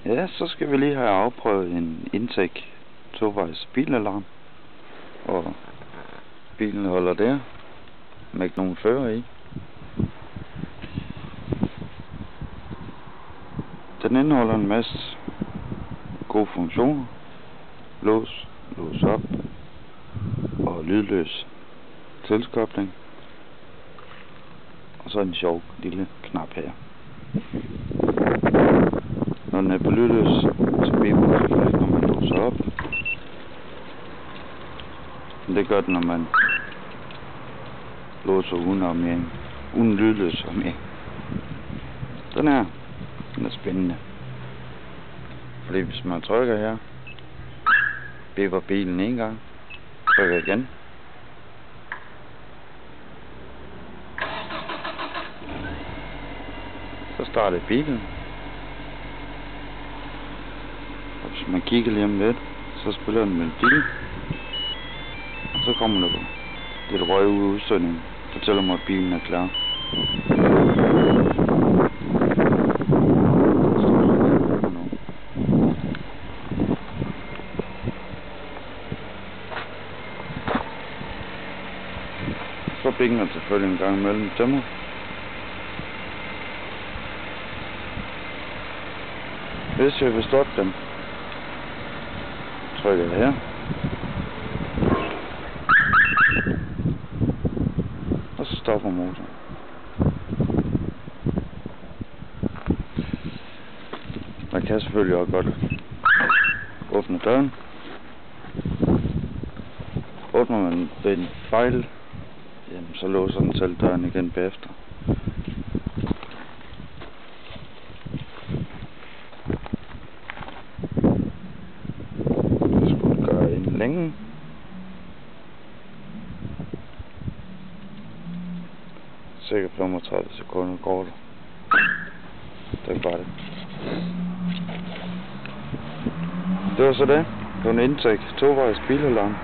Ja, så skal vi lige have afprøvet en Intec tovejs bilalarm. Og bilen holder der, med ikke nogen fører i. Den indeholder en masse gode funktioner. Lås op og lydløs tilkobling. Og så en sjov lille knap her. Når den er på lydløs, så biber den selvfølgelig ikke, når man låser op. Men det gør den, når man låser uden lydløs armering. Den er spændende. Fordi hvis man trykker her, biber bilen en gang, trykker igen. Så starter bilen. Og hvis man kigger lige om lidt, så spiller den melodi. Og så kommer der lidt røg ud af udsendingen. Fortæller mig, at bilen er klar. Så binger den selvfølgelig en gang imellem tømmer. Hvis jeg vil stoppe den, trykker jeg her. Og så stopper motoren. Man kan selvfølgelig også godt åbne døren. Åbner man ved en fejl, jamen, så låser den selv døren igen bagefter. Det skulle gøre en længe. Cirka 35 sekunder går det. Det var det. Det var så det. Det var en Intec tovejs bilalarm.